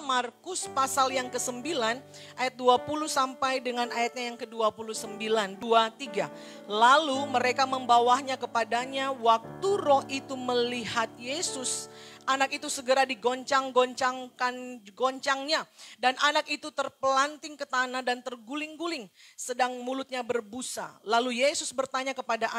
Markus pasal yang ke-9 ayat 20 sampai dengan ayatnya yang ke-29. 23. Lalu mereka membawanya kepadanya, waktu roh itu melihat Yesus, anak itu segera digoncang-goncangkan goncangnya. Dan anak itu terpelanting ke tanah dan terguling-guling, sedang mulutnya berbusa. Lalu Yesus bertanya kepada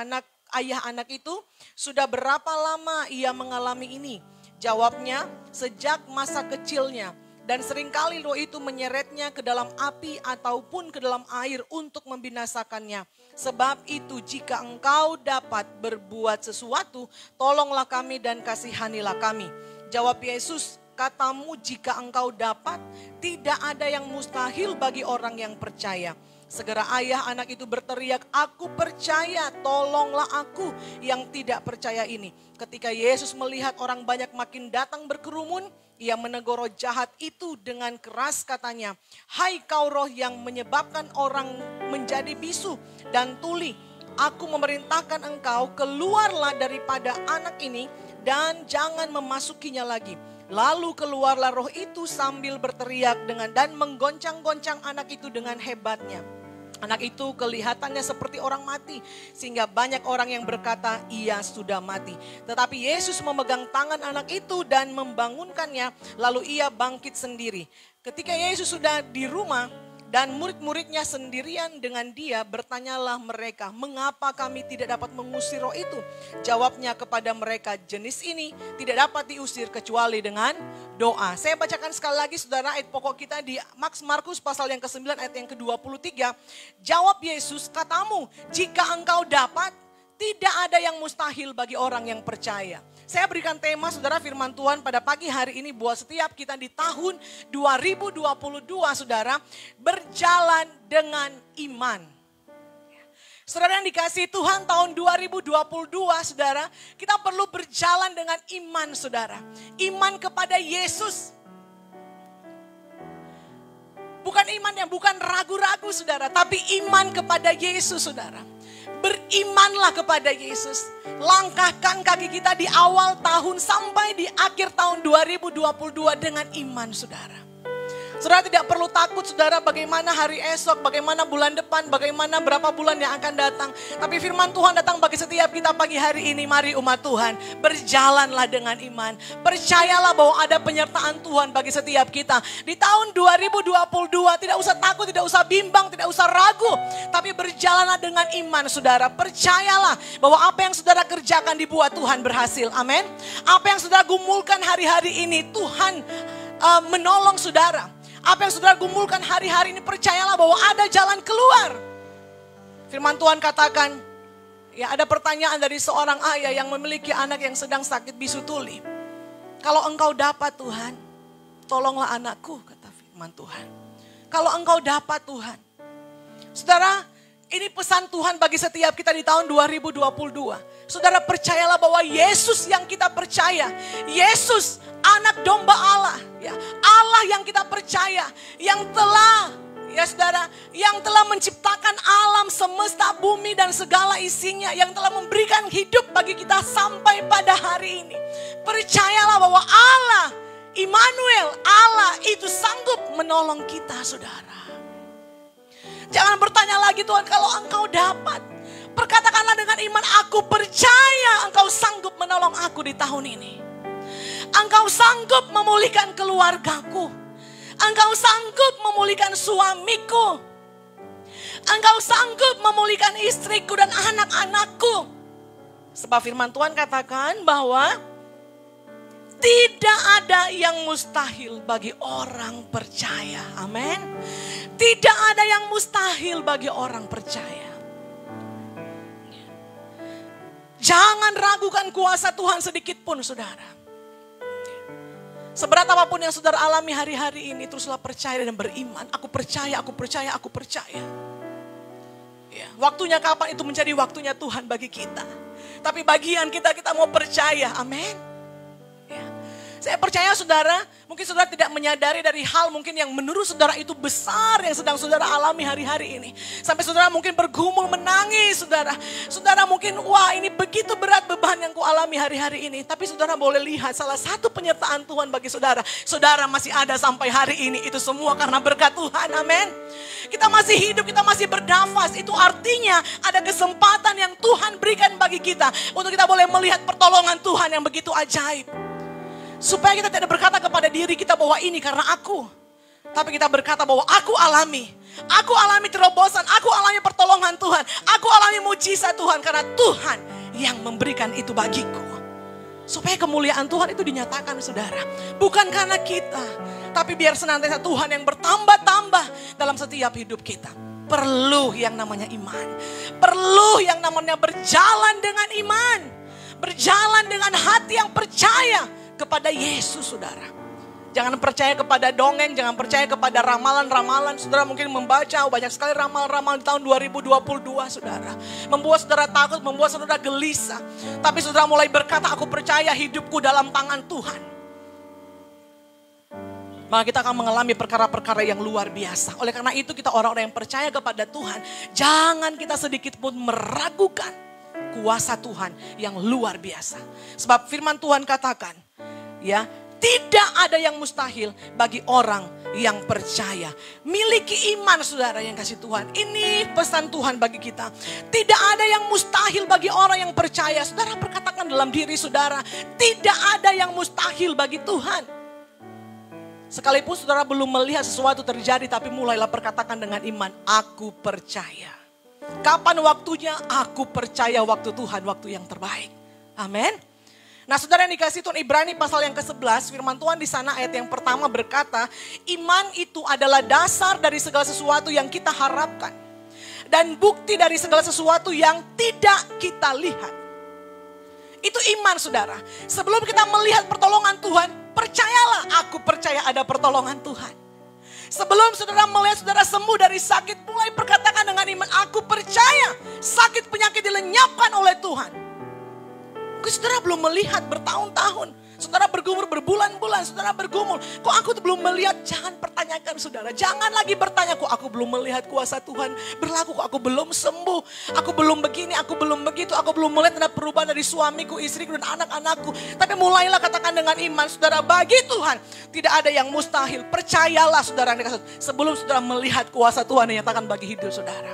ayah anak itu, sudah berapa lama ia mengalami ini? Jawabnya, sejak masa kecilnya. Dan seringkali roh itu menyeretnya ke dalam api ataupun ke dalam air untuk membinasakannya. Sebab itu jika engkau dapat berbuat sesuatu, tolonglah kami dan kasihanilah kami. Jawab Yesus, katamu jika engkau dapat, tidak ada yang mustahil bagi orang yang percaya. Segera ayah anak itu berteriak, aku percaya, tolonglah aku yang tidak percaya ini. Ketika Yesus melihat orang banyak makin datang berkerumun, ia menegur roh jahat itu dengan keras katanya, hai kau roh yang menyebabkan orang menjadi bisu dan tuli, aku memerintahkan engkau keluarlah daripada anak ini dan jangan memasukinya lagi. Lalu keluarlah roh itu sambil berteriak dan menggoncang-goncang anak itu dengan hebatnya. Anak itu kelihatannya seperti orang mati, sehingga banyak orang yang berkata ia sudah mati. Tetapi Yesus memegang tangan anak itu dan membangunkannya, lalu ia bangkit sendiri. Ketika Yesus sudah di rumah dan murid-muridnya sendirian dengan dia, bertanyalah mereka, mengapa kami tidak dapat mengusir roh itu? Jawabnya kepada mereka, jenis ini tidak dapat diusir kecuali dengan doa. Saya bacakan sekali lagi saudara ayat pokok kita di Markus pasal yang ke-9 ayat yang ke-23. Jawab Yesus, katamu jika engkau dapat, tidak ada yang mustahil bagi orang yang percaya. Saya berikan tema saudara firman Tuhan pada pagi hari ini buat setiap kita di tahun 2022 saudara, berjalan dengan iman. Saudara yang dikasihi Tuhan, tahun 2022 saudara, kita perlu berjalan dengan iman saudara. Iman kepada Yesus. Bukan iman yang bukan ragu-ragu saudara, tapi iman kepada Yesus saudara. Berimanlah kepada Yesus. Langkahkan kaki kita di awal tahun sampai di akhir tahun 2022 dengan iman saudara. Saudara tidak perlu takut saudara bagaimana hari esok, bagaimana bulan depan, bagaimana berapa bulan yang akan datang. Tapi firman Tuhan datang bagi setiap kita pagi hari ini. Mari umat Tuhan, berjalanlah dengan iman. Percayalah bahwa ada penyertaan Tuhan bagi setiap kita. Di tahun 2022 tidak usah takut, tidak usah bimbang, tidak usah ragu. Tapi berjalanlah dengan iman saudara. Percayalah bahwa apa yang saudara kerjakan dibuat Tuhan berhasil. Amin. Apa yang saudara gumulkan hari-hari ini Tuhan menolong saudara. Apa yang saudara gumulkan hari-hari ini, percayalah bahwa ada jalan keluar. Firman Tuhan katakan, ya ada pertanyaan dari seorang ayah yang memiliki anak yang sedang sakit bisu tuli. Kalau engkau dapat Tuhan, tolonglah anakku, kata firman Tuhan. Kalau engkau dapat Tuhan. Saudara, ini pesan Tuhan bagi setiap kita di tahun 2022. Saudara percayalah bahwa Yesus yang kita percaya. Yesus anak domba Allah. Ya, Allah yang kita percaya. Yang telah, ya saudara, yang telah menciptakan alam semesta, bumi dan segala isinya. Yang telah memberikan hidup bagi kita sampai pada hari ini. Percayalah bahwa Allah, Immanuel, Allah itu sanggup menolong kita saudara. Jangan bertanya lagi Tuhan kalau engkau dapat. Perkatakanlah dengan iman, aku percaya engkau sanggup menolong aku di tahun ini. Engkau sanggup memulihkan keluargaku. Engkau sanggup memulihkan suamiku. Engkau sanggup memulihkan istriku dan anak-anakku. Sebab firman Tuhan katakan bahwa tidak ada yang mustahil bagi orang percaya. Amin. Tidak ada yang mustahil bagi orang percaya. Jangan ragukan kuasa Tuhan sedikit pun saudara. Seberat apapun yang saudara alami hari-hari ini, teruslah percaya dan beriman. Aku percaya, aku percaya, aku percaya. Ya, waktunya kapan itu menjadi waktunya Tuhan bagi kita. Tapi bagian kita mau percaya, amin. Ya. Saya percaya saudara, mungkin saudara tidak menyadari dari hal mungkin yang menurut saudara itu besar yang sedang saudara alami hari-hari ini. Sampai saudara mungkin bergumul menangis saudara. Saudara mungkin wah ini begitu berat beban yang kualami hari-hari ini. Tapi saudara boleh lihat salah satu penyertaan Tuhan bagi saudara. Saudara masih ada sampai hari ini. Itu semua karena berkat Tuhan, amin. Kita masih hidup, kita masih bernafas. Itu artinya ada kesempatan yang Tuhan berikan bagi kita. Untuk kita boleh melihat pertolongan Tuhan yang begitu ajaib. Supaya kita tidak berkata kepada diri kita bahwa ini karena aku. Tapi kita berkata bahwa aku alami. Aku alami terobosan, aku alami pertolongan Tuhan. Aku alami mujizat Tuhan karena Tuhan yang memberikan itu bagiku. Supaya kemuliaan Tuhan itu dinyatakan saudara. Bukan karena kita. Tapi biar senantiasa Tuhan yang bertambah-tambah dalam setiap hidup kita. Perlu yang namanya iman. Perlu yang namanya berjalan dengan iman. Berjalan dengan hati yang percaya kepada Yesus saudara. Jangan percaya kepada dongeng, jangan percaya kepada ramalan-ramalan. Saudara mungkin membaca banyak sekali ramalan-ramalan di tahun 2022 saudara. Membuat saudara takut, membuat saudara gelisah. Tapi saudara mulai berkata, aku percaya hidupku dalam tangan Tuhan. Maka kita akan mengalami perkara-perkara yang luar biasa. Oleh karena itu kita orang-orang yang percaya kepada Tuhan. Jangan kita sedikit pun meragukan kuasa Tuhan yang luar biasa. Sebab firman Tuhan katakan, ya, tidak ada yang mustahil bagi orang yang percaya. Miliki iman saudara yang kasih Tuhan. Ini pesan Tuhan bagi kita. Tidak ada yang mustahil bagi orang yang percaya. Saudara perkatakan dalam diri saudara. Tidak ada yang mustahil bagi Tuhan. Sekalipun saudara belum melihat sesuatu terjadi. Tapi mulailah perkatakan dengan iman. Aku percaya. Kapan waktunya? Aku percaya waktu Tuhan. Waktu yang terbaik. Amin. Nah saudara yang dikasih Tuhan, Ibrani pasal yang ke-11, firman Tuhan di sana ayat yang pertama berkata, iman itu adalah dasar dari segala sesuatu yang kita harapkan. Dan bukti dari segala sesuatu yang tidak kita lihat. Itu iman saudara. Sebelum kita melihat pertolongan Tuhan, percayalah, aku percaya ada pertolongan Tuhan. Sebelum saudara melihat saudara sembuh dari sakit, mulai perkatakan dengan iman, aku percaya sakit penyakit dilenyapkan oleh Tuhan. Saudara belum melihat bertahun-tahun. Saudara bergumul berbulan-bulan. Saudara bergumul. Kok aku belum melihat? Jangan pertanyakan saudara. Jangan lagi bertanya. Kok aku belum melihat kuasa Tuhan berlaku. Kok aku belum sembuh. Aku belum begini. Aku belum begitu. Aku belum melihat ada perubahan dari suamiku, istriku dan anak-anakku. Tapi mulailah katakan dengan iman. Saudara bagi Tuhan. Tidak ada yang mustahil. Percayalah saudara. Sebelum saudara melihat kuasa Tuhan yang nyatakan bagi hidup saudara.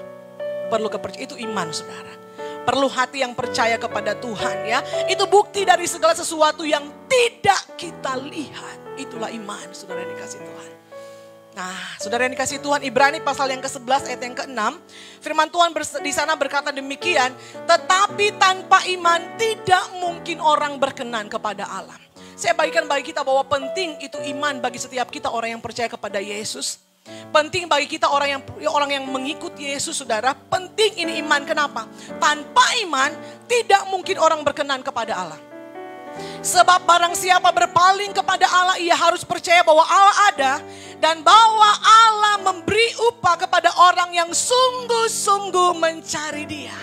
Perlu kepercayaan. Itu iman saudara. Perlu hati yang percaya kepada Tuhan ya. Itu bukti dari segala sesuatu yang tidak kita lihat. Itulah iman saudara yang dikasih Tuhan. Nah saudara yang dikasih Tuhan, Ibrani pasal yang ke-11 ayat yang ke-6. Firman Tuhan di sana berkata demikian. Tetapi tanpa iman tidak mungkin orang berkenan kepada Allah. Saya bagikan bagi kita bahwa penting itu iman bagi setiap kita orang yang percaya kepada Yesus. Penting bagi kita orang yang mengikuti Yesus saudara. Penting ini iman. Kenapa? Tanpa iman tidak mungkin orang berkenan kepada Allah. Sebab barang siapa berpaling kepada Allah, ia harus percaya bahwa Allah ada. Dan bahwa Allah memberi upah kepada orang yang sungguh-sungguh mencari Dia.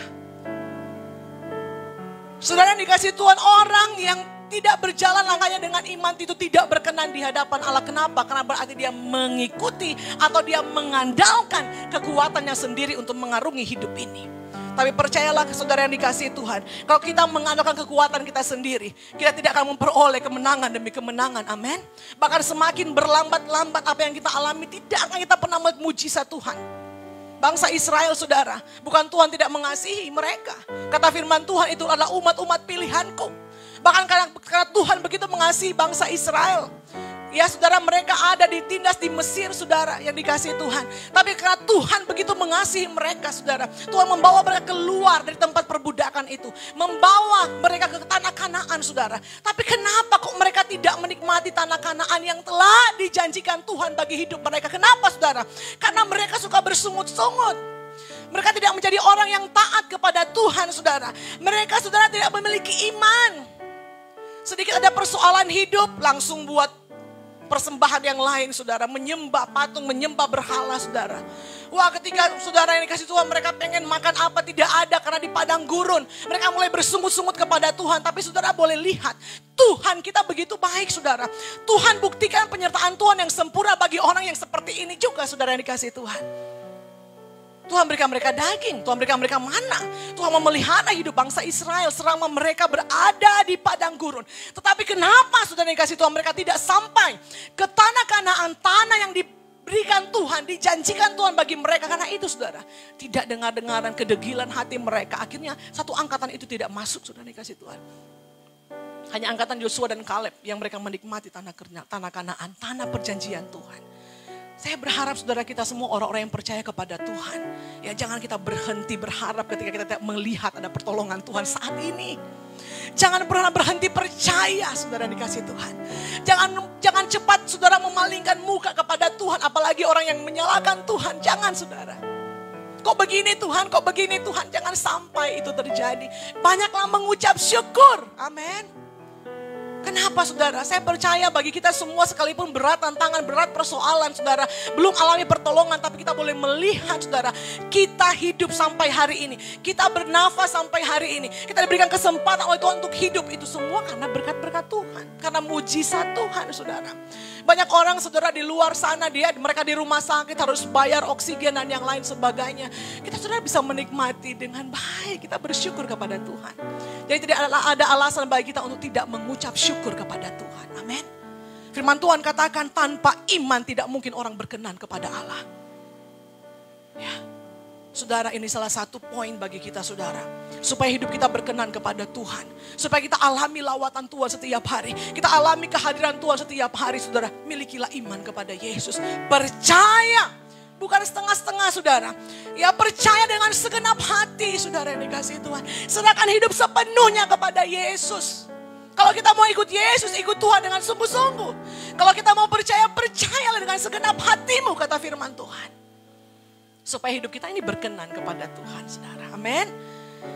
Saudara yang dikasih Tuhan, orang yang tidak berjalan langkahnya dengan iman itu tidak berkenan di hadapan Allah. Kenapa? Karena berarti dia mengikuti atau dia mengandalkan kekuatannya sendiri untuk mengarungi hidup ini. Tapi percayalah saudara yang dikasihi Tuhan. Kalau kita mengandalkan kekuatan kita sendiri, kita tidak akan memperoleh kemenangan demi kemenangan. Amin. Bahkan semakin berlambat-lambat apa yang kita alami, tidak akan kita pernah melihat mujizat Tuhan. Bangsa Israel saudara, bukan Tuhan tidak mengasihi mereka. Kata firman Tuhan, itu adalah umat-umat pilihanku. Bahkan karena Tuhan begitu mengasihi bangsa Israel. Ya saudara, mereka ada ditindas di Mesir saudara yang dikasihi Tuhan. Tapi karena Tuhan begitu mengasihi mereka saudara. Tuhan membawa mereka keluar dari tempat perbudakan itu. Membawa mereka ke tanah Kanaan saudara. Tapi kenapa kok mereka tidak menikmati tanah Kanaan yang telah dijanjikan Tuhan bagi hidup mereka? Kenapa saudara? Karena mereka suka bersungut-sungut. Mereka tidak menjadi orang yang taat kepada Tuhan saudara. Mereka saudara tidak memiliki iman. Sedikit ada persoalan hidup langsung buat persembahan yang lain saudara. Menyembah patung, menyembah berhala saudara. Wah, ketika saudara yang dikasih Tuhan mereka pengen makan apa tidak ada karena di padang gurun. Mereka mulai bersungut-sungut kepada Tuhan. Tapi saudara boleh lihat, Tuhan kita begitu baik saudara. Tuhan buktikan penyertaan Tuhan yang sempurna bagi orang yang seperti ini juga saudara yang dikasih Tuhan. Tuhan berikan mereka daging, Tuhan berikan mereka mana. Tuhan memelihara hidup bangsa Israel selama mereka berada di padang gurun. Tetapi kenapa saudara yang dikasih Tuhan mereka tidak sampai ke tanah Kanaan, tanah yang diberikan Tuhan, dijanjikan Tuhan bagi mereka. Karena itu saudara, tidak dengar-dengaran kedegilan hati mereka. Akhirnya satu angkatan itu tidak masuk saudara yang dikasih Tuhan. Hanya angkatan Yosua dan Kaleb yang mereka menikmati tanah Kanaan, tanah perjanjian Tuhan. Saya berharap saudara kita semua orang-orang yang percaya kepada Tuhan. Ya, jangan kita berhenti berharap ketika kita tidak melihat ada pertolongan Tuhan saat ini. Jangan pernah berhenti percaya saudara dikasih Tuhan. Jangan cepat saudara memalingkan muka kepada Tuhan. Apalagi orang yang menyalahkan Tuhan. Jangan saudara. Kok begini Tuhan, kok begini Tuhan. Jangan sampai itu terjadi. Banyaklah mengucap syukur. Amin. Kenapa saudara? Saya percaya bagi kita semua sekalipun berat tantangan, berat persoalan saudara. Belum alami pertolongan tapi kita boleh melihat saudara. Kita hidup sampai hari ini. Kita bernafas sampai hari ini. Kita diberikan kesempatan oleh Tuhan untuk hidup. Itu semua karena berkat-berkat Tuhan. Karena mujizat Tuhan saudara. Banyak orang saudara di luar sana mereka di rumah sakit harus bayar oksigen dan yang lain sebagainya. Kita saudara bisa menikmati dengan baik. Kita bersyukur kepada Tuhan. Jadi tidak ada alasan bagi kita untuk tidak mengucap syukur kepada Tuhan. Amin. Firman Tuhan katakan tanpa iman tidak mungkin orang berkenan kepada Allah. Ya. Saudara, ini salah satu poin bagi kita saudara. Supaya hidup kita berkenan kepada Tuhan. Supaya kita alami lawatan Tuhan setiap hari. Kita alami kehadiran Tuhan setiap hari saudara. Milikilah iman kepada Yesus. Percaya. Bukan setengah-setengah saudara. Ya, percaya dengan segenap hati saudara yang dikasih Tuhan. Serahkan hidup sepenuhnya kepada Yesus. Kalau kita mau ikut Yesus, ikut Tuhan dengan sungguh-sungguh. Kalau kita mau percaya, percayalah dengan segenap hatimu kata firman Tuhan. Supaya hidup kita ini berkenan kepada Tuhan saudara. Amin.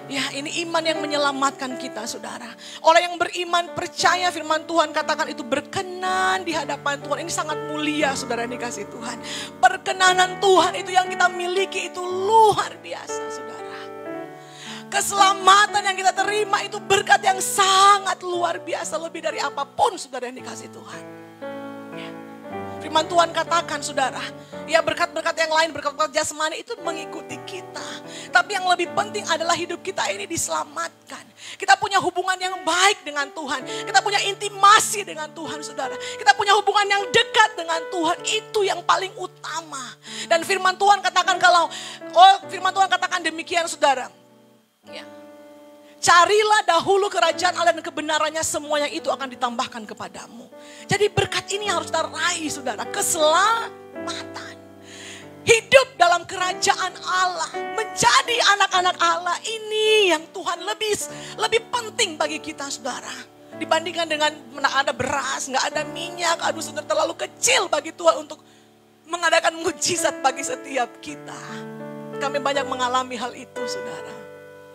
Ya, ini iman yang menyelamatkan kita saudara. Orang yang beriman percaya firman Tuhan katakan itu berkenan di hadapan Tuhan. Ini sangat mulia saudara yang dikasih Tuhan. Perkenanan Tuhan itu yang kita miliki itu luar biasa saudara. Keselamatan yang kita terima itu berkat yang sangat luar biasa. Lebih dari apapun saudara yang dikasih Tuhan. Ya. Firman Tuhan katakan saudara, ya berkat-berkat yang lain, berkat-berkat jasmani itu mengikuti kita. Tapi yang lebih penting adalah hidup kita ini diselamatkan. Kita punya hubungan yang baik dengan Tuhan. Kita punya intimasi dengan Tuhan saudara. Kita punya hubungan yang dekat dengan Tuhan. Itu yang paling utama. Dan firman Tuhan katakan firman Tuhan katakan demikian saudara. Ya. Carilah dahulu kerajaan Allah dan kebenarannya, semuanya itu akan ditambahkan kepadamu. Jadi berkat ini harus kita raih saudara, keselamatan. Hidup dalam kerajaan Allah, menjadi anak-anak Allah, ini yang Tuhan lebih penting bagi kita saudara. Dibandingkan dengan ada beras, gak ada minyak, aduh saudara terlalu kecil bagi Tuhan untuk mengadakan mujizat bagi setiap kita. Kami banyak mengalami hal itu saudara.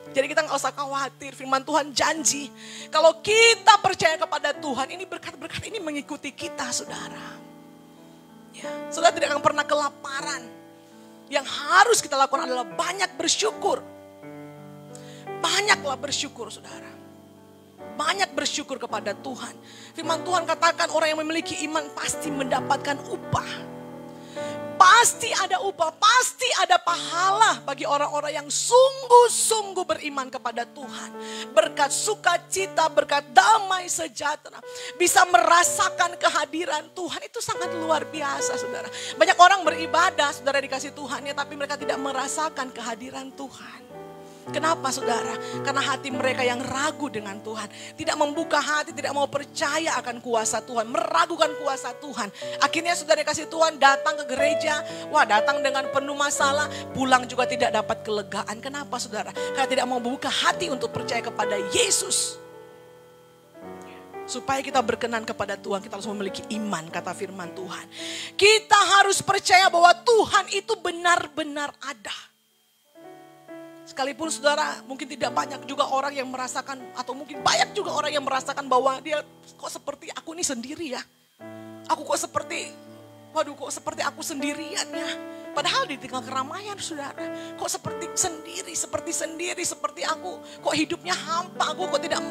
Jadi kita gak usah khawatir, firman Tuhan janji. Kalau kita percaya kepada Tuhan, ini berkat-berkat ini mengikuti kita saudara. Ya, saudara tidak akan pernah kelaparan. Yang harus kita lakukan adalah banyak bersyukur. Banyaklah bersyukur saudara. Banyak bersyukur kepada Tuhan. Firman Tuhan katakan orang yang memiliki iman pasti mendapatkan upah. Pasti ada upah, pasti ada pahala bagi orang-orang yang sungguh-sungguh beriman kepada Tuhan. Berkat sukacita, berkat damai sejahtera. Bisa merasakan kehadiran Tuhan, itu sangat luar biasa saudara. Banyak orang beribadah, saudara dikasih Tuhan ya, tapi mereka tidak merasakan kehadiran Tuhan. Kenapa saudara? Karena hati mereka yang ragu dengan Tuhan. Tidak membuka hati, tidak mau percaya akan kuasa Tuhan. Meragukan kuasa Tuhan. Akhirnya saudara kasih Tuhan datang ke gereja. Wah, datang dengan penuh masalah. Pulang juga tidak dapat kelegaan. Kenapa saudara? Karena tidak mau membuka hati untuk percaya kepada Yesus. Supaya kita berkenan kepada Tuhan, kita harus memiliki iman, kata firman Tuhan. Kita harus percaya bahwa Tuhan itu benar-benar ada. Sekalipun saudara mungkin tidak banyak juga orang yang merasakan, atau mungkin banyak juga orang yang merasakan bahwa dia kok seperti aku ini sendiri ya. Aku kok seperti, kok seperti aku sendirian ya. Padahal di tengah keramaian saudara, kok seperti sendiri, seperti aku. Kok hidupnya hampa, aku kok tidak,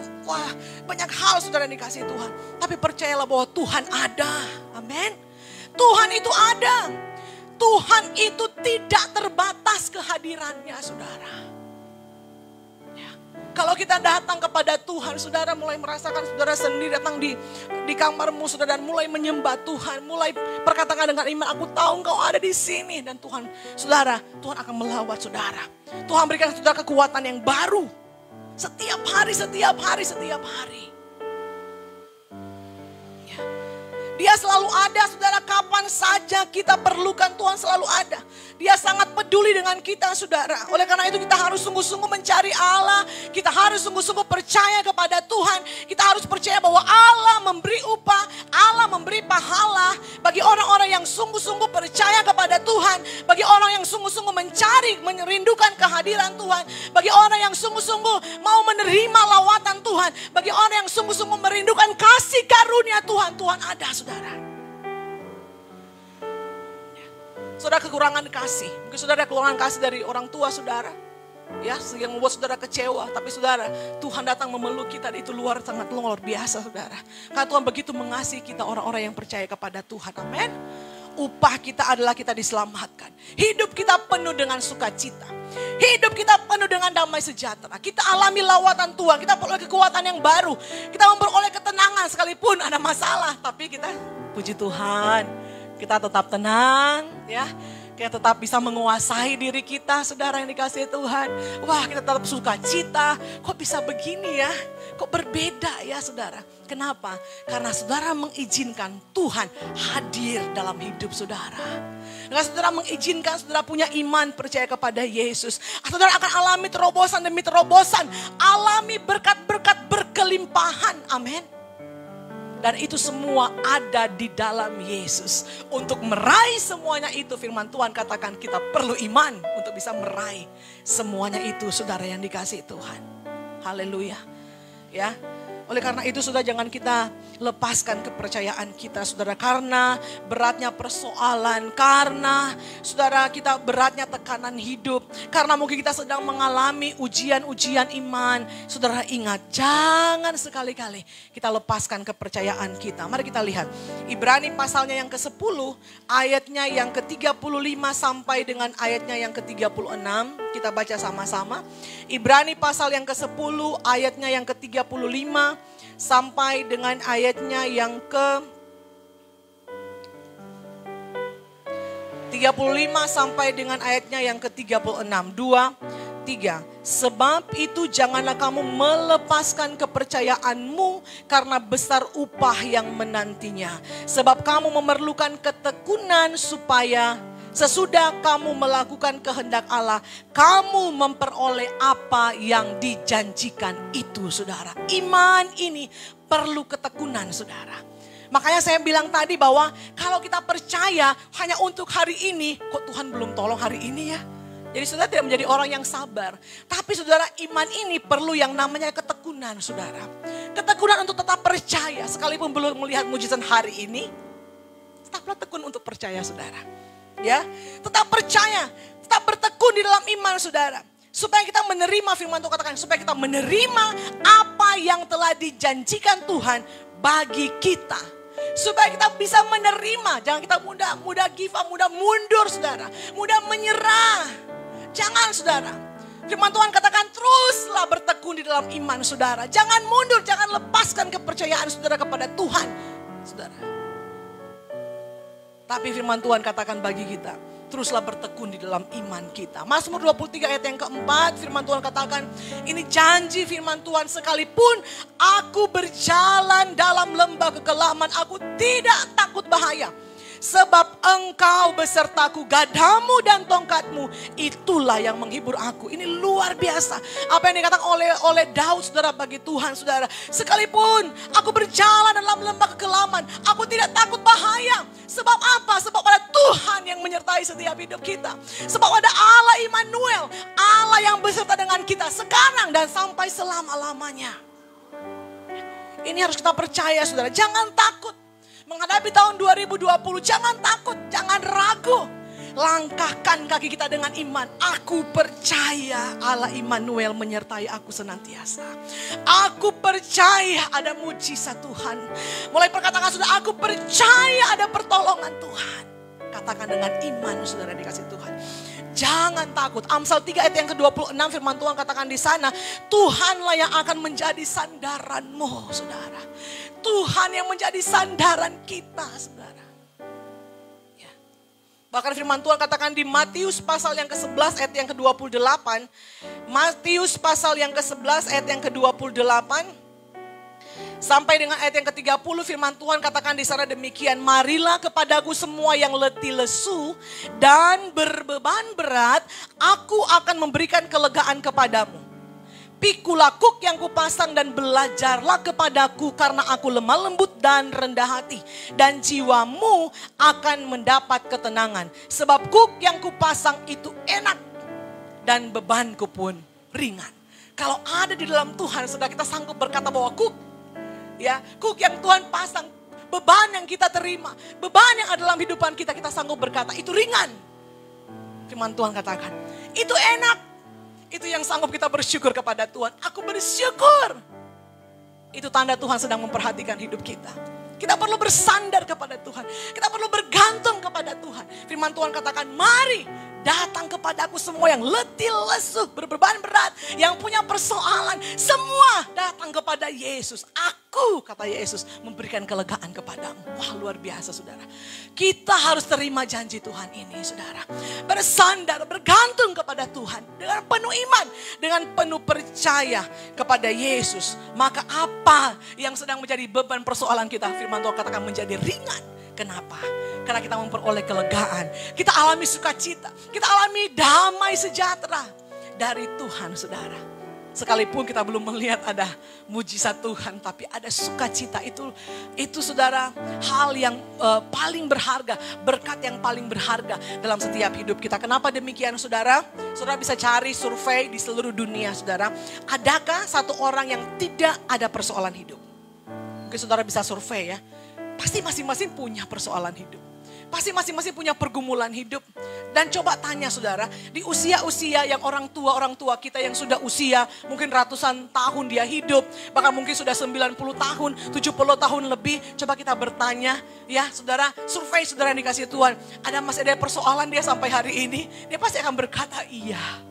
banyak hal saudara yang dikasih Tuhan. Tapi percayalah bahwa Tuhan ada, amin. Tuhan itu ada. Tuhan itu tidak terbatas kehadirannya saudara. Ya. Kalau kita datang kepada Tuhan, saudara mulai merasakan saudara sendiri datang di kamarmu saudara dan mulai menyembah Tuhan. Mulai perkatakan dengan iman, aku tahu engkau ada di sini. Dan Tuhan akan melawat saudara. Tuhan berikan saudara kekuatan yang baru. Setiap hari. Dia selalu ada saudara, kapan saja kita perlukan Tuhan selalu ada. Dia sangat peduli dengan kita saudara. Oleh karena itu kita harus sungguh-sungguh mencari Allah. Kita harus sungguh-sungguh percaya kepada Tuhan. Kita harus percaya bahwa Allah memberi upah, Allah memberi pahala. Bagi orang-orang yang sungguh-sungguh percaya kepada Tuhan. Bagi orang yang sungguh-sungguh mencari, merindukan kehadiran Tuhan. Bagi orang yang sungguh-sungguh mau menerima lawatan Tuhan. Bagi orang yang sungguh-sungguh merindukan kasih karunia Tuhan. Tuhan ada saudara. Saudara kekurangan kasih. Mungkin saudara kekurangan kasih dari orang tua saudara. Ya, yang membuat saudara kecewa. Tapi saudara, Tuhan datang memeluk kita. Itu sangat luar biasa saudara. Karena Tuhan begitu mengasihi kita orang-orang yang percaya kepada Tuhan. Amin. Upah kita adalah kita diselamatkan. Hidup kita penuh dengan sukacita. Hidup kita penuh dengan damai sejahtera. Kita alami lawatan Tuhan. Kita peroleh kekuatan yang baru. Kita memperoleh ketenangan sekalipun ada masalah. Tapi kita, puji Tuhan, kita tetap tenang ya. Kita tetap bisa menguasai diri kita, saudara yang dikasihi Tuhan. Wah, kita tetap sukacita. Kok bisa begini ya? Kok berbeda ya saudara? Kenapa? Karena saudara mengizinkan Tuhan hadir dalam hidup saudara. Karena saudara mengizinkan saudara punya iman percaya kepada Yesus. Saudara akan alami terobosan demi terobosan. Alami berkat-berkat berkelimpahan. Amin. Dan itu semua ada di dalam Yesus. Untuk meraih semuanya itu, firman Tuhan katakan kita perlu iman untuk bisa meraih semuanya itu, saudara yang dikasihi Tuhan. Haleluya. Ya. Oleh karena itu saudara, jangan kita lepaskan kepercayaan kita saudara. Karena beratnya persoalan, karena saudara kita beratnya tekanan hidup. Karena mungkin kita sedang mengalami ujian-ujian iman. Saudara ingat, jangan sekali-kali kita lepaskan kepercayaan kita. Mari kita lihat Ibrani pasalnya yang ke-10 ayatnya yang ke-35 sampai dengan ayatnya yang ke-36. Kita baca sama-sama. Ibrani pasal yang ke-10 ayatnya yang ke-35 sampai dengan ayatnya yang ke-35 sampai dengan ayatnya yang ke-36. 2, 3. Sebab itu janganlah kamu melepaskan kepercayaanmu karena besar upah yang menantinya. Sebab kamu memerlukan ketekunan supaya sesudah kamu melakukan kehendak Allah, kamu memperoleh apa yang dijanjikan itu, saudara. Iman ini perlu ketekunan, saudara. Makanya saya bilang tadi bahwa kalau kita percaya hanya untuk hari ini, kok Tuhan belum tolong hari ini ya? Jadi saudara tidak menjadi orang yang sabar. Tapi saudara, iman ini perlu yang namanya ketekunan, saudara. Ketekunan untuk tetap percaya, sekalipun belum melihat mujizat hari ini, tetaplah tekun untuk percaya, saudara. Ya, tetap percaya, tetap bertekun di dalam iman saudara. Supaya kita menerima firman Tuhan katakan, supaya kita menerima apa yang telah dijanjikan Tuhan bagi kita. Supaya kita bisa menerima, jangan kita mudah give up, mudah mundur saudara. Mudah menyerah, jangan saudara. Firman Tuhan katakan teruslah bertekun di dalam iman saudara. Jangan mundur, jangan lepaskan kepercayaan saudara kepada Tuhan saudara. Tapi firman Tuhan katakan bagi kita, teruslah bertekun di dalam iman kita. Mazmur 23 ayat yang keempat, firman Tuhan katakan, ini janji firman Tuhan, sekalipun aku berjalan dalam lembah kekelaman, aku tidak takut bahaya. Sebab engkau besertaku, gadamu dan tongkatmu, itulah yang menghibur aku. Ini luar biasa. Apa yang dikatakan oleh Daud saudara bagi Tuhan saudara. Sekalipun aku berjalan dalam lembah kekelaman, aku tidak takut bahaya. Sebab apa? Sebab ada Tuhan yang menyertai setiap hidup kita. Sebab ada Allah Immanuel, Allah yang beserta dengan kita sekarang dan sampai selama-lamanya. Ini harus kita percaya saudara, jangan takut. Menghadapi tahun 2020, jangan takut, jangan ragu. Langkahkan kaki kita dengan iman. Aku percaya Allah Immanuel menyertai aku senantiasa. Aku percaya ada mujizat Tuhan. Mulai perkatakan sudah, aku percaya ada pertolongan Tuhan. Katakan dengan iman, saudara dikasih Tuhan. Jangan takut. Amsal 3 ayat yang ke-26 firman Tuhan katakan di sana, Tuhanlah yang akan menjadi sandaranmu, saudara. Tuhan yang menjadi sandaran kita, saudara. Bahkan firman Tuhan katakan di Matius pasal yang ke-11 ayat yang ke-28. Matius pasal yang ke-11 ayat yang ke-28. Sampai dengan ayat yang ke-30 firman Tuhan katakan di sana demikian. Marilah kepadaku semua yang letih lesu dan berbeban berat. Aku akan memberikan kelegaan kepadamu. Pikulah kuk yang kupasang dan belajarlah kepadaku karena aku lemah lembut dan rendah hati. Dan jiwamu akan mendapat ketenangan. Sebab kuk yang kupasang itu enak dan bebanku pun ringan. Kalau ada di dalam Tuhan, saudara kita sanggup berkata bahwa kuk yang Tuhan pasang, beban yang kita terima, beban yang ada dalam kehidupan kita, kita sanggup berkata itu ringan. Firman Tuhan katakan, itu enak. Itu yang sanggup kita bersyukur kepada Tuhan. Aku bersyukur. Itu tanda Tuhan sedang memperhatikan hidup kita. Kita perlu bersandar kepada Tuhan. Kita perlu bergantung kepada Tuhan. Firman Tuhan katakan, mari datang kepadaku semua yang letih lesu, berbeban berat, yang punya persoalan. Semua datang kepada Yesus. Aku, kata Yesus, memberikan kelegaan kepadamu. Wah, luar biasa, saudara. Kita harus terima janji Tuhan ini, saudara. Bersandar, bergantung kepada Tuhan. Dengan penuh iman, dengan penuh percaya kepada Yesus. Maka apa yang sedang menjadi beban persoalan kita, firman Tuhan katakan menjadi ringan. Kenapa? Karena kita memperoleh kelegaan. Kita alami sukacita. Kita alami damai sejahtera dari Tuhan, saudara. Sekalipun kita belum melihat ada mujizat Tuhan, tapi ada sukacita. Itu saudara, hal yang paling berharga, berkat yang paling berharga dalam setiap hidup kita. Kenapa demikian, saudara? Saudara bisa cari survei di seluruh dunia, saudara. Adakah satu orang yang tidak ada persoalan hidup? Mungkin saudara bisa survei ya. Pasti masing-masing punya persoalan hidup. Pasti masing-masing punya pergumulan hidup. Dan coba tanya saudara, di usia-usia yang orang tua kita yang sudah usia mungkin ratusan tahun dia hidup. Bahkan mungkin sudah 90 tahun, 70 tahun lebih. Coba kita bertanya ya saudara, survei saudara yang dikasih Tuhan. Masih ada persoalan dia sampai hari ini? Dia pasti akan berkata iya.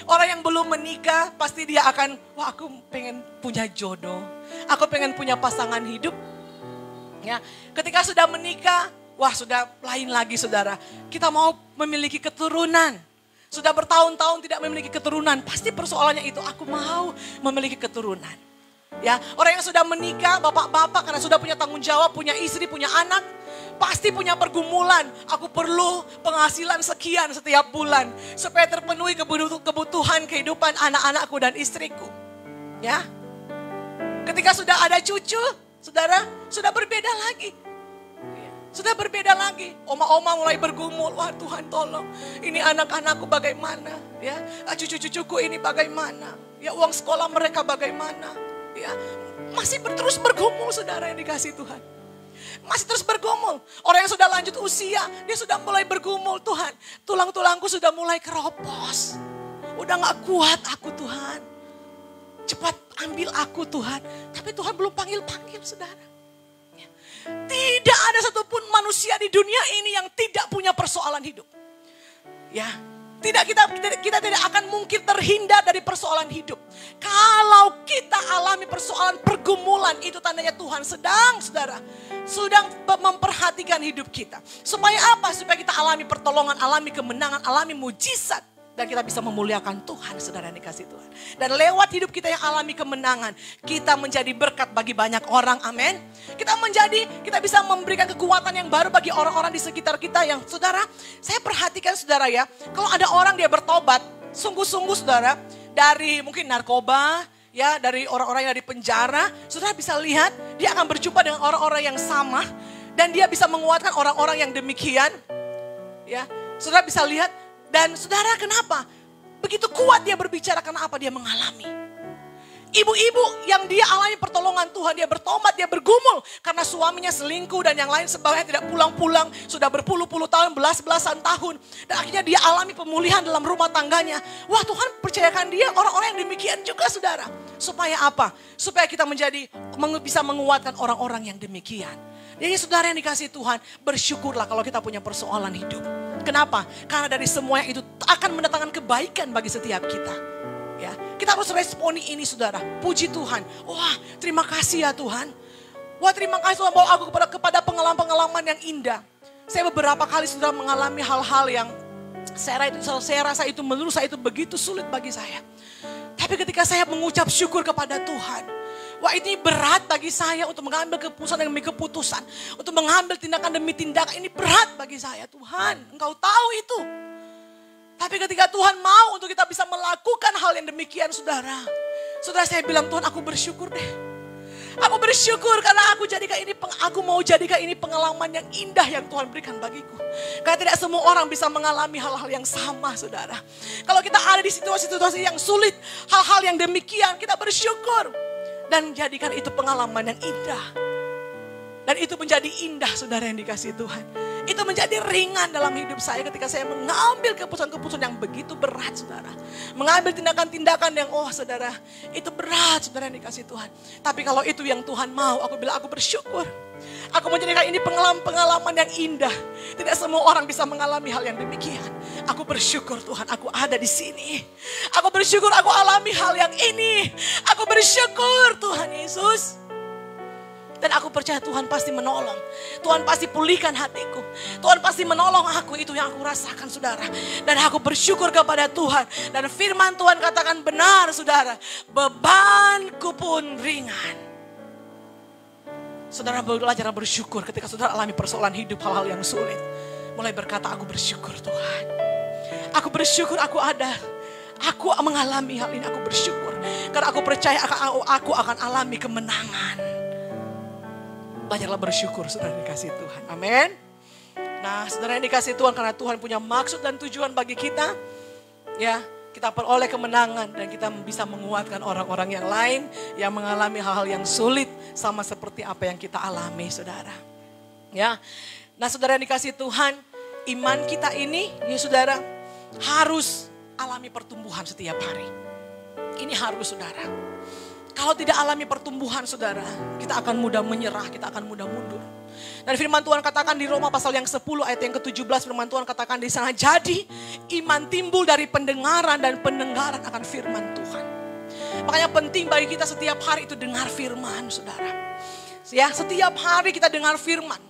Orang yang belum menikah pasti dia akan, wah aku pengen punya jodoh. Aku pengen punya pasangan hidup. Ya, ketika sudah menikah, wah sudah lain lagi saudara. Kita mau memiliki keturunan. Sudah bertahun-tahun tidak memiliki keturunan. Pasti persoalannya itu, aku mau memiliki keturunan. Ya, orang yang sudah menikah, bapak-bapak karena sudah punya tanggung jawab, punya istri, punya anak. Pasti punya pergumulan. Aku perlu penghasilan sekian setiap bulan. Supaya terpenuhi kebutuhan kehidupan anak-anakku dan istriku. Ya. Ketika sudah ada cucu, saudara, sudah berbeda lagi. Sudah berbeda lagi. Oma-oma mulai bergumul. Wah Tuhan tolong. Ini anak-anakku bagaimana. Ya, cucu-cucuku ini bagaimana. Ya, uang sekolah mereka bagaimana. Ya, masih terus bergumul saudara yang dikasih Tuhan. Masih terus bergumul. Orang yang sudah lanjut usia, dia sudah mulai bergumul. Tuhan, tulang-tulangku sudah mulai keropos. Udah gak kuat aku Tuhan. Cepat ambil aku Tuhan. Tapi Tuhan belum panggil-panggil saudara. Tidak ada satupun manusia di dunia ini yang tidak punya persoalan hidup. Ya, kita tidak akan mungkin terhindar dari persoalan hidup. Kalau kita alami persoalan pergumulan, itu tandanya Tuhan sedang memperhatikan hidup kita. Supaya apa? Supaya kita alami pertolongan, alami kemenangan, alami mujizat. Dan kita bisa memuliakan Tuhan, saudara yang dikasih Tuhan. Dan lewat hidup kita yang alami kemenangan, kita menjadi berkat bagi banyak orang, amin. Kita bisa memberikan kekuatan yang baru bagi orang-orang di sekitar kita yang, saudara, saya perhatikan saudara ya, kalau ada orang dia bertobat, sungguh-sungguh saudara, dari mungkin narkoba, ya dari orang-orang yang ada di penjara, saudara bisa lihat, dia akan berjumpa dengan orang-orang yang sama, dan dia bisa menguatkan orang-orang yang demikian, ya, saudara bisa lihat. Dan saudara kenapa? Begitu kuat dia berbicara karena apa? Dia mengalami. Ibu-ibu yang dia alami pertolongan Tuhan, dia bertobat, dia bergumul karena suaminya selingkuh dan yang lain sebagainya, tidak pulang-pulang, sudah berpuluh-puluh tahun, belas-belasan tahun. Dan akhirnya dia alami pemulihan dalam rumah tangganya. Wah, Tuhan percayakan dia orang-orang yang demikian juga, saudara. Supaya apa? Supaya kita bisa menguatkan orang-orang yang demikian. Jadi saudara yang dikasih Tuhan, bersyukurlah kalau kita punya persoalan hidup. Kenapa? Karena dari semua itu akan mendatangkan kebaikan bagi setiap kita. Ya, kita harus responi ini, saudara. Puji Tuhan. Wah, terima kasih ya Tuhan. Wah, terima kasih Tuhan bawa aku kepada pengalaman-pengalaman yang indah. Saya beberapa kali sudah mengalami hal-hal yang saya rasa itu menurut saya itu begitu sulit bagi saya. Tapi ketika saya mengucap syukur kepada Tuhan, wah, ini berat bagi saya untuk mengambil keputusan demi keputusan, untuk mengambil tindakan demi tindakan. Ini berat bagi saya. Tuhan, Engkau tahu itu. Tapi ketika Tuhan mau untuk kita bisa melakukan hal yang demikian, saudara. Saudara, saya bilang, Tuhan, aku bersyukur deh. Aku bersyukur karena aku mau jadikan ini pengalaman yang indah yang Tuhan berikan bagiku. Karena tidak semua orang bisa mengalami hal-hal yang sama, saudara. Kalau kita ada di situasi-situasi yang sulit, hal-hal yang demikian, kita bersyukur. Dan jadikan itu pengalaman yang indah. Dan itu menjadi indah, saudara yang dikasihi Tuhan. Itu menjadi ringan dalam hidup saya ketika saya mengambil keputusan-keputusan yang begitu berat, saudara. Mengambil tindakan-tindakan yang, saudara, itu berat, saudara yang dikasihi Tuhan. Tapi kalau itu yang Tuhan mau, aku bilang aku bersyukur. Aku menjadikan ini pengalaman yang indah. Tidak semua orang bisa mengalami hal yang demikian. Aku bersyukur Tuhan, aku ada di sini. Aku bersyukur aku alami hal yang ini. Aku bersyukur Tuhan Yesus. Dan aku percaya Tuhan pasti menolong. Tuhan pasti pulihkan hatiku. Tuhan pasti menolong aku, itu yang aku rasakan, saudara. Dan aku bersyukur kepada Tuhan. Dan firman Tuhan katakan benar, saudara. Bebanku pun ringan. Saudara belajar bersyukur ketika saudara alami persoalan hidup, hal-hal yang sulit. Mulai berkata, aku bersyukur Tuhan. Aku bersyukur aku ada. Aku mengalami hal ini, aku bersyukur. Karena aku percaya aku akan alami kemenangan. Belajarlah bersyukur, saudara dikasih Tuhan. Amin. Nah, saudara yang dikasih Tuhan, karena Tuhan punya maksud dan tujuan bagi kita. Ya, kita peroleh kemenangan dan kita bisa menguatkan orang-orang yang lain yang mengalami hal-hal yang sulit sama seperti apa yang kita alami, saudara. Ya. Nah, saudara yang dikasih Tuhan, iman kita ini, ya saudara, harus alami pertumbuhan setiap hari. Ini harus, saudara. Kalau tidak alami pertumbuhan, saudara, kita akan mudah menyerah, kita akan mudah mundur. Dan firman Tuhan katakan di Roma pasal yang 10 ayat yang ke-17, firman Tuhan katakan di sana, jadi iman timbul dari pendengaran dan pendengaran akan firman Tuhan. Makanya penting bagi kita setiap hari itu dengar firman, saudara. Ya, setiap hari kita dengar firman.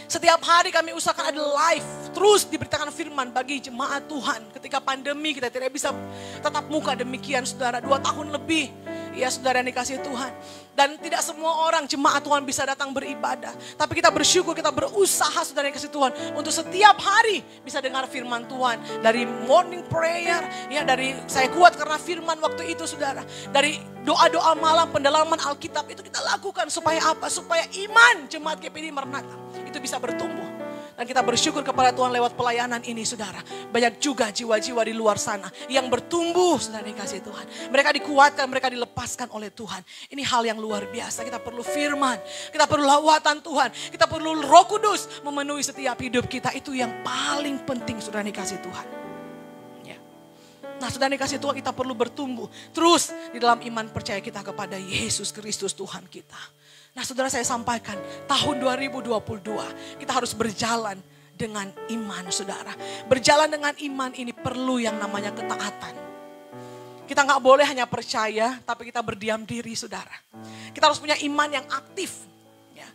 Setiap hari kami usahakan ada live, terus diberitakan firman bagi jemaat Tuhan. Ketika pandemi kita tidak bisa tatap muka demikian, saudara, 2 tahun lebih. Ya, saudara yang dikasihi Tuhan. Dan tidak semua orang jemaat Tuhan bisa datang beribadah. Tapi kita bersyukur, kita berusaha, saudara yang dikasihi Tuhan, untuk setiap hari bisa dengar firman Tuhan. Dari morning prayer, ya, dari saya kuat karena firman waktu itu, saudara. Dari doa-doa malam, pendalaman Alkitab, itu kita lakukan supaya apa? Supaya iman jemaat GPD Maranatha itu bisa bertumbuh. Dan kita bersyukur kepada Tuhan lewat pelayanan ini, saudara. Banyak juga jiwa-jiwa di luar sana yang bertumbuh, saudara dikasih Tuhan. Mereka dikuatkan, mereka dilepaskan oleh Tuhan. Ini hal yang luar biasa. Kita perlu firman, kita perlu lawatan Tuhan, kita perlu Roh Kudus memenuhi setiap hidup kita. Itu yang paling penting, saudara dikasih Tuhan. Ya. Nah, saudara dikasih Tuhan, kita perlu bertumbuh terus di dalam iman percaya kita kepada Yesus Kristus Tuhan kita. Nah, saudara, saya sampaikan tahun 2022 kita harus berjalan dengan iman, saudara. Berjalan dengan iman ini perlu yang namanya ketaatan. Kita nggak boleh hanya percaya, tapi kita berdiam diri, saudara. Kita harus punya iman yang aktif. Ya.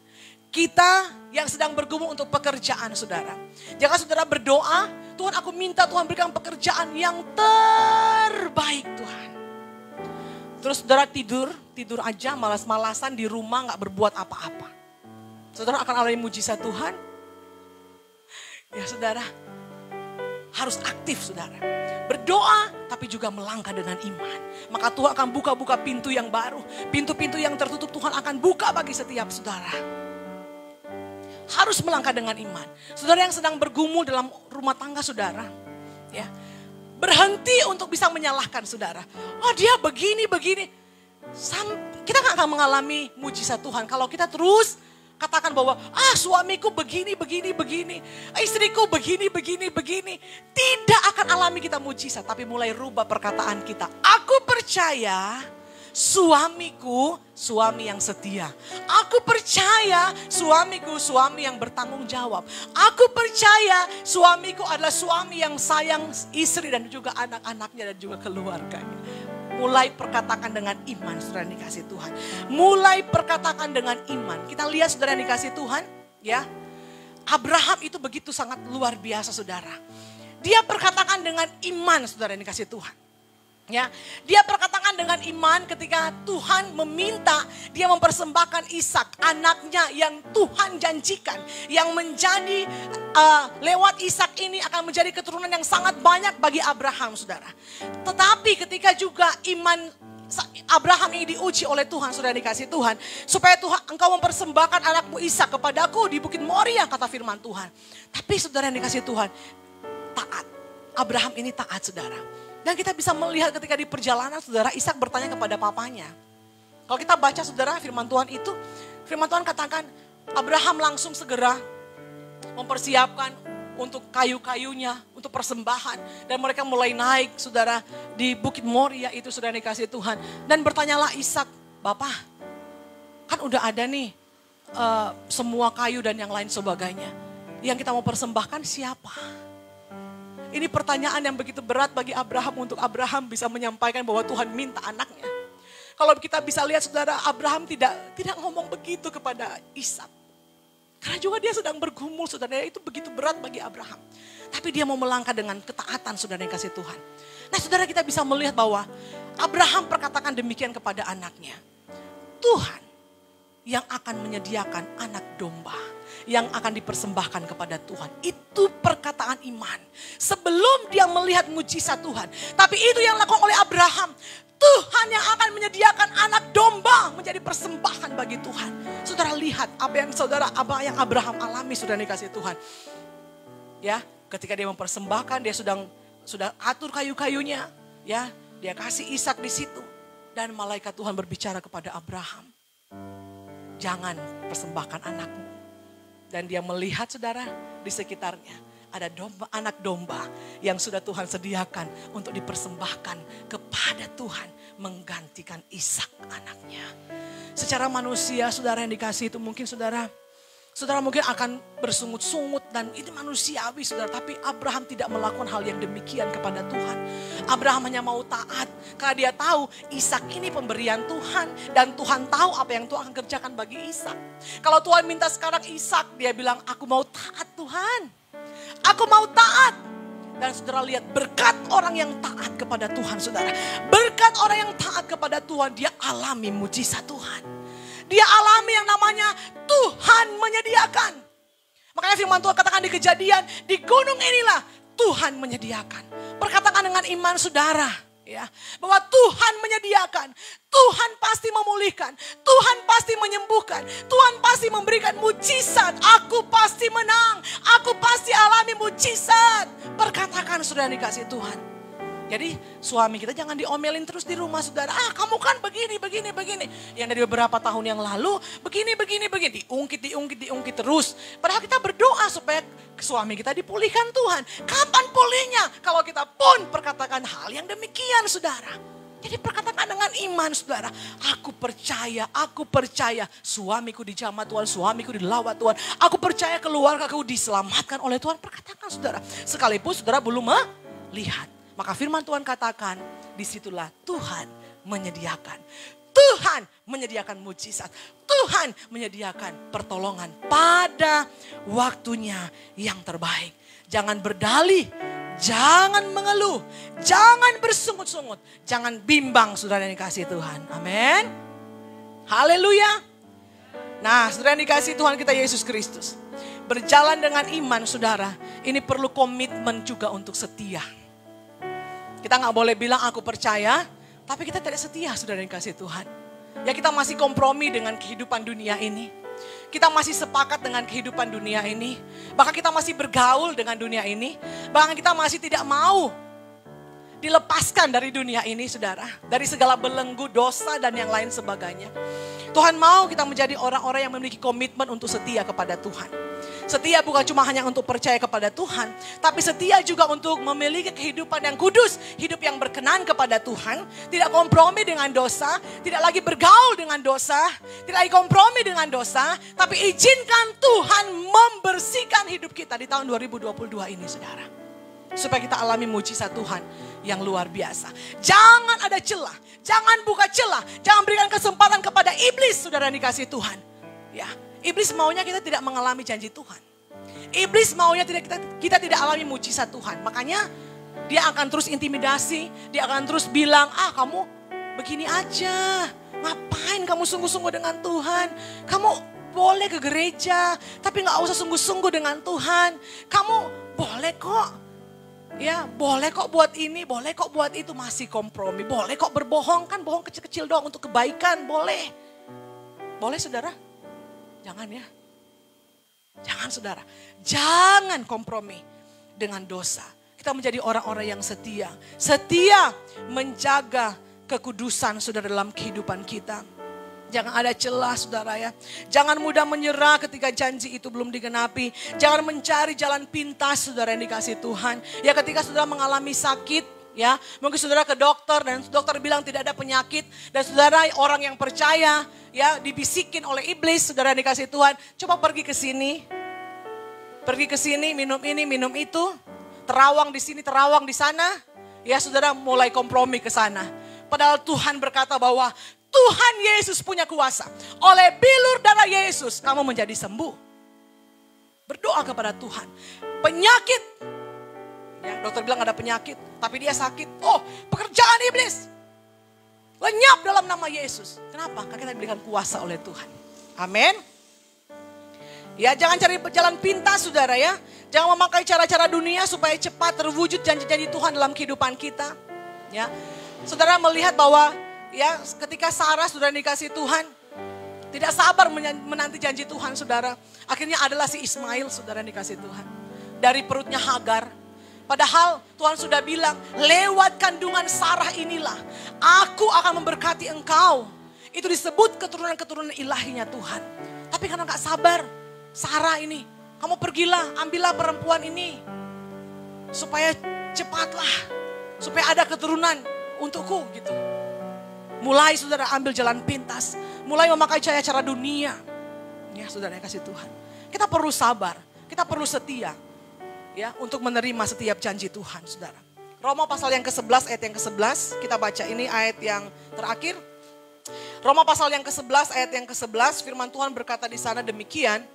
Kita yang sedang bergumul untuk pekerjaan, saudara. Jangan saudara berdoa, Tuhan, aku minta Tuhan berikan pekerjaan yang terbaik, Tuhan. Terus saudara tidur aja, malas-malasan di rumah, gak berbuat apa-apa. Saudara akan alami mujizat Tuhan. Ya, saudara harus aktif, saudara. Berdoa tapi juga melangkah dengan iman. Maka Tuhan akan buka-buka pintu yang baru. Pintu-pintu yang tertutup Tuhan akan buka bagi setiap saudara. Harus melangkah dengan iman. Saudara yang sedang bergumul dalam rumah tangga saudara, ya, berhenti untuk bisa menyalahkan saudara. Oh, dia begini. Kita gak akan mengalami mujizat Tuhan kalau kita terus katakan bahwa suamiku begini, istriku begini. Tidak akan alami kita mujizat, tapi mulai rubah perkataan kita. Aku percaya suamiku suami yang setia. Aku percaya suamiku suami yang bertanggung jawab. Aku percaya suamiku adalah suami yang sayang istri dan juga anak-anaknya dan juga keluarganya. Mulai perkatakan dengan iman, saudara yang dikasih Tuhan. Mulai perkatakan dengan iman. Kita lihat saudara yang dikasih Tuhan, ya. Abraham itu begitu sangat luar biasa, saudara. Dia perkatakan dengan iman, saudara yang dikasih Tuhan. Ya, dia perkatakan dengan iman ketika Tuhan meminta dia mempersembahkan Ishak, anaknya yang Tuhan janjikan, yang menjadi lewat Ishak ini akan menjadi keturunan yang sangat banyak bagi Abraham, saudara. Tetapi ketika juga iman Abraham ini diuji oleh Tuhan, saudara dikasih Tuhan, supaya Tuhan engkau mempersembahkan anakmu Ishak kepadaku di Bukit Moria, kata firman Tuhan. Tapi saudara yang dikasih Tuhan, taat. Abraham ini taat, saudara. Dan kita bisa melihat ketika di perjalanan, saudara, Ishak bertanya kepada papanya. Kalau kita baca, saudara, firman Tuhan itu, firman Tuhan katakan Abraham langsung segera mempersiapkan untuk kayu-kayunya, untuk persembahan. Dan mereka mulai naik, saudara, di Bukit Moria itu, saudara dikasih Tuhan. Dan bertanyalah Ishak, Bapak, kan udah ada nih semua kayu dan yang lain sebagainya. Yang kita mau persembahkan siapa? Ini pertanyaan yang begitu berat bagi Abraham untuk Abraham bisa menyampaikan bahwa Tuhan minta anaknya. Kalau kita bisa lihat, saudara, Abraham tidak ngomong begitu kepada Ishak. Karena juga dia sedang bergumul, saudara, itu begitu berat bagi Abraham. Tapi dia mau melangkah dengan ketaatan, saudara yang kasih Tuhan. Nah, saudara, kita bisa melihat bahwa Abraham perkatakan demikian kepada anaknya. Tuhan yang akan menyediakan anak domba yang akan dipersembahkan kepada Tuhan. Itu perkataan iman. Sebelum dia melihat mujizat Tuhan. Tapi itu yang dilakukan oleh Abraham. Tuhan yang akan menyediakan anak domba menjadi persembahan bagi Tuhan. Saudara lihat apa yang Abraham alami, saudara dikasih Tuhan. Ya, ketika dia mempersembahkan, dia sudah atur kayu-kayunya, ya, dia kasih Ishak di situ. Dan malaikat Tuhan berbicara kepada Abraham. Jangan persembahkan anakmu. Dan dia melihat, saudara, di sekitarnya ada anak domba yang sudah Tuhan sediakan untuk dipersembahkan kepada Tuhan menggantikan Ishak anaknya. Secara manusia, saudara yang dikasih itu mungkin saudara mungkin akan bersungut-sungut dan itu manusiawi, saudara. Tapi Abraham tidak melakukan hal yang demikian kepada Tuhan. Abraham hanya mau taat karena dia tahu Ishak ini pemberian Tuhan. Dan Tuhan tahu apa yang Tuhan akan kerjakan bagi Ishak. Kalau Tuhan minta sekarang Ishak, dia bilang, aku mau taat Tuhan. Aku mau taat. Dan saudara lihat berkat orang yang taat kepada Tuhan, saudara. Berkat orang yang taat kepada Tuhan, dia alami mujizat Tuhan. Dia alami yang namanya Tuhan menyediakan. Makanya firman Tuhan katakan di Kejadian, di gunung inilah Tuhan menyediakan. Perkatakan dengan iman, saudara, ya, bahwa Tuhan menyediakan, Tuhan pasti memulihkan, Tuhan pasti menyembuhkan, Tuhan pasti memberikan mujizat. Aku pasti menang, aku pasti alami mujizat. Perkatakan, saudara dikasih Tuhan. Jadi suami kita jangan diomelin terus di rumah, saudara. Kamu kan begini. Yang dari beberapa tahun yang lalu begini. Diungkit terus. Padahal kita berdoa supaya suami kita dipulihkan Tuhan. Kapan pulihnya? Kalau kita pun perkatakan hal yang demikian, saudara. Jadi perkatakan dengan iman, saudara. Aku percaya suamiku dijamah Tuhan, suamiku dilawat Tuhan. Aku percaya keluargaku diselamatkan oleh Tuhan. Perkatakan, saudara. Sekalipun saudara belum melihat. Maka firman Tuhan katakan, disitulah Tuhan menyediakan. Tuhan menyediakan mujizat. Tuhan menyediakan pertolongan pada waktunya yang terbaik. Jangan berdalih, jangan mengeluh, jangan bersungut-sungut, jangan bimbang, saudara yang dikasih Tuhan. Amin. Haleluya. Nah, saudara yang dikasih Tuhan kita Yesus Kristus. Berjalan dengan iman, saudara, ini perlu komitmen juga untuk setia. Kita gak boleh bilang aku percaya, tapi kita tidak setia, saudara yang kasih Tuhan. Ya, kita masih kompromi dengan kehidupan dunia ini. Kita masih sepakat dengan kehidupan dunia ini. Bahkan kita masih bergaul dengan dunia ini. Bahkan kita masih tidak mau dilepaskan dari dunia ini saudara. Dari segala belenggu dosa dan yang lain sebagainya. Tuhan mau kita menjadi orang-orang yang memiliki komitmen untuk setia kepada Tuhan. Setia bukan cuma hanya untuk percaya kepada Tuhan, tapi setia juga untuk memiliki kehidupan yang kudus, hidup yang berkenan kepada Tuhan, tidak kompromi dengan dosa, tidak lagi bergaul dengan dosa, tidak lagi kompromi dengan dosa, tapi izinkan Tuhan membersihkan hidup kita di tahun 2022 ini saudara. Supaya kita alami mujizat Tuhan yang luar biasa. Jangan ada celah, jangan buka celah, jangan berikan kesempatan kepada iblis saudara yang dikasih Tuhan. Ya. Iblis maunya kita tidak mengalami janji Tuhan. Iblis maunya kita tidak alami mujizat Tuhan. Makanya dia akan terus intimidasi. Dia akan terus bilang, kamu begini aja. Ngapain kamu sungguh-sungguh dengan Tuhan? Kamu boleh ke gereja, tapi gak usah sungguh-sungguh dengan Tuhan. Kamu boleh kok. Ya, boleh kok buat ini, boleh kok buat itu. Masih kompromi. Boleh kok berbohong, kan bohong kecil-kecil doang untuk kebaikan. Boleh. Boleh saudara? Jangan ya. Jangan saudara. Jangan kompromi dengan dosa. Kita menjadi orang-orang yang setia. Setia menjaga kekudusan saudara dalam kehidupan kita. Jangan ada celah saudara ya. Jangan mudah menyerah ketika janji itu belum digenapi. Jangan mencari jalan pintas saudara yang dikasih Tuhan. Ya ketika saudara mengalami sakit. Ya, mungkin saudara ke dokter dan dokter bilang tidak ada penyakit. Dan saudara orang yang percaya ya dibisikin oleh iblis, saudara dikasih Tuhan. Coba pergi ke sini. Pergi ke sini, minum ini, minum itu. Terawang di sini, terawang di sana. Ya saudara mulai kompromi ke sana. Padahal Tuhan berkata bahwa Tuhan Yesus punya kuasa. Oleh bilur darah Yesus kamu menjadi sembuh. Berdoa kepada Tuhan. Penyakit. Ya, dokter bilang ada penyakit, tapi dia sakit. Oh, pekerjaan iblis. Lenyap dalam nama Yesus. Kenapa? Karena kita diberikan kuasa oleh Tuhan. Amin. Ya, jangan cari jalan pintas saudara ya. Jangan memakai cara-cara dunia supaya cepat terwujud janji-janji Tuhan dalam kehidupan kita. Ya, saudara melihat bahwa ya ketika Sarah saudara dikasih Tuhan, tidak sabar menanti janji Tuhan saudara. Akhirnya adalah si Ismail saudara dikasih Tuhan. Dari perutnya Hagar. Padahal Tuhan sudah bilang, lewat kandungan Sarah inilah aku akan memberkati engkau. Itu disebut keturunan-keturunan ilahinya Tuhan. Tapi karena gak sabar, Sarah ini, kamu pergilah, ambillah perempuan ini. Supaya cepatlah, supaya ada keturunan untukku gitu. Mulai saudara ambil jalan pintas, mulai memakai cara-cara dunia. Ya saudara yang kasih Tuhan. Kita perlu sabar, kita perlu setia. Ya, untuk menerima setiap janji Tuhan, saudara. Roma pasal yang ke-11, ayat yang ke-11. Kita baca ini ayat yang terakhir. Roma pasal yang ke-11, ayat yang ke-11. Firman Tuhan berkata di sana demikian.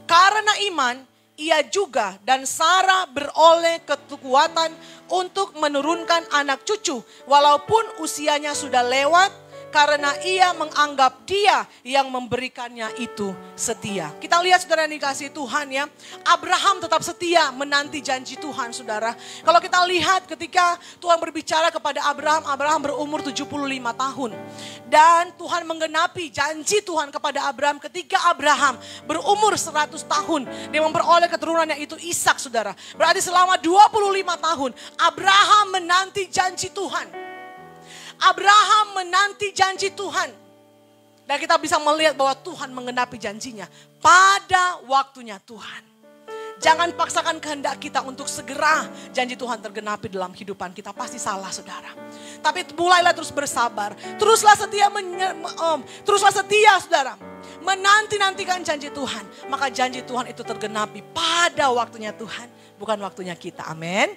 Karena iman, ia juga dan Sarah beroleh kekuatan untuk menurunkan anak cucu. Walaupun usianya sudah lewat. Karena ia menganggap dia yang memberikannya itu setia. Kita lihat saudara yang dikasih Tuhan ya. Abraham tetap setia menanti janji Tuhan saudara. Kalau kita lihat ketika Tuhan berbicara kepada Abraham. Abraham berumur 75 tahun. Dan Tuhan menggenapi janji Tuhan kepada Abraham ketika Abraham berumur 100 tahun. Dia memperoleh keturunannya itu Ishak saudara. Berarti selama 25 tahun Abraham menanti janji Tuhan. Abraham menanti janji Tuhan. Dan kita bisa melihat bahwa Tuhan menggenapi janjinya pada waktunya Tuhan. Jangan paksakan kehendak kita untuk segera janji Tuhan tergenapi dalam kehidupan kita. Pasti salah saudara. Tapi mulailah terus bersabar. Teruslah setia saudara. Menanti-nantikan janji Tuhan. Maka janji Tuhan itu tergenapi pada waktunya Tuhan. Bukan waktunya kita. Amin.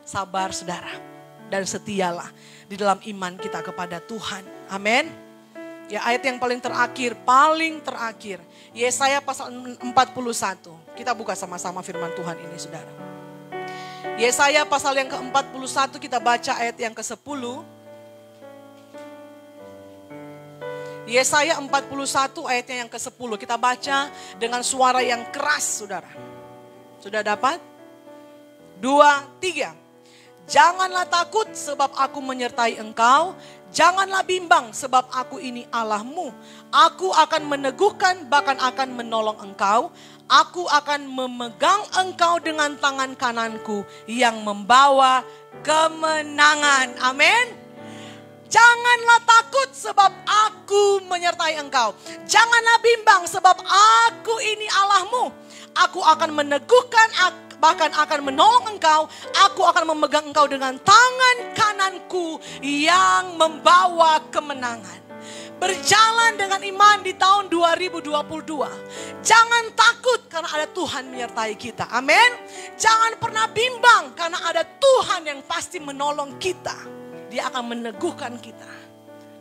Sabar saudara. Dan setialah di dalam iman kita kepada Tuhan. Amin. Ya ayat yang paling terakhir. Yesaya pasal 41. Kita buka sama-sama firman Tuhan ini saudara. Yesaya pasal yang ke-41 kita baca ayat yang ke-10. Yesaya 41 ayatnya yang ke-10. Kita baca dengan suara yang keras saudara. Sudah dapat? 2, 3. Janganlah takut sebab aku menyertai engkau. Janganlah bimbang sebab aku ini Allahmu. Aku akan meneguhkan bahkan akan menolong engkau. Aku akan memegang engkau dengan tangan kananku yang membawa kemenangan. Amin. Janganlah takut sebab aku menyertai engkau. Janganlah bimbang sebab aku ini Allahmu. Aku akan meneguhkan bahkan akan menolong engkau. Aku akan memegang engkau dengan tangan kananku yang membawa kemenangan. Berjalan dengan iman di tahun 2022. Jangan takut karena ada Tuhan menyertai kita. Amin. Jangan pernah bimbang karena ada Tuhan yang pasti menolong kita. Dia akan meneguhkan kita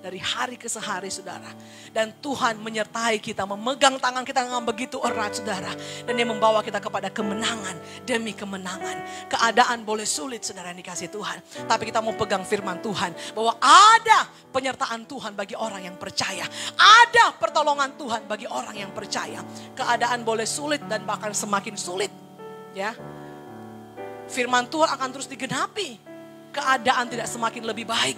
dari hari ke hari, saudara. Dan Tuhan menyertai kita, memegang tangan kita dengan begitu erat, saudara. Dan dia membawa kita kepada kemenangan demi kemenangan. Keadaan boleh sulit, saudara, yang dikasih Tuhan. Tapi kita mau pegang firman Tuhan. Bahwa ada penyertaan Tuhan bagi orang yang percaya. Ada pertolongan Tuhan bagi orang yang percaya. Keadaan boleh sulit dan bahkan semakin sulit. Ya, firman Tuhan akan terus digenapi. Keadaan tidak semakin lebih baik,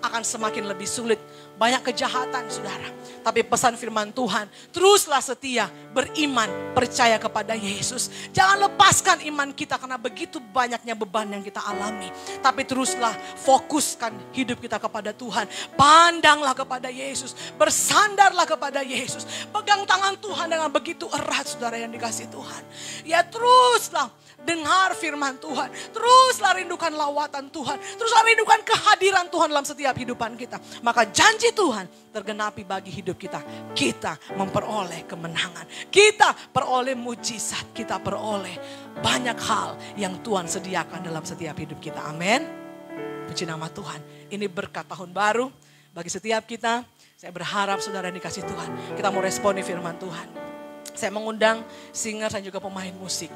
akan semakin lebih sulit. Banyak kejahatan, saudara. Tapi pesan firman Tuhan, teruslah setia, beriman, percaya kepada Yesus. Jangan lepaskan iman kita karena begitu banyaknya beban yang kita alami. Tapi teruslah fokuskan hidup kita kepada Tuhan. Pandanglah kepada Yesus, bersandarlah kepada Yesus. Pegang tangan Tuhan dengan begitu erat, saudara yang dikasih Tuhan. Ya, teruslah dengar firman Tuhan. Teruslah rindukan lawatan Tuhan. Teruslah rindukan kehadiran Tuhan dalam setiap hidupan kita. Maka janji Tuhan tergenapi bagi hidup kita. Kita memperoleh kemenangan. Kita peroleh mujizat. Kita peroleh banyak hal yang Tuhan sediakan dalam setiap hidup kita. Amin. Puji nama Tuhan. Ini berkat tahun baru bagi setiap kita. Saya berharap saudara yang dikasih Tuhan. Kita mau responi firman Tuhan. Saya mengundang singer dan juga pemain musik.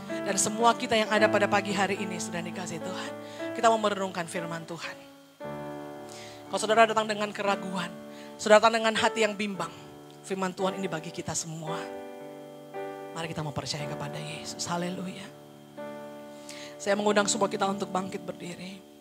Dan semua kita yang ada pada pagi hari ini sudah dikasih Tuhan. Kita mau merenungkan firman Tuhan. Kalau saudara datang dengan keraguan, saudara datang dengan hati yang bimbang, firman Tuhan ini bagi kita semua. Mari kita mau percaya kepada Yesus. Haleluya. Saya mengundang semua kita untuk bangkit berdiri.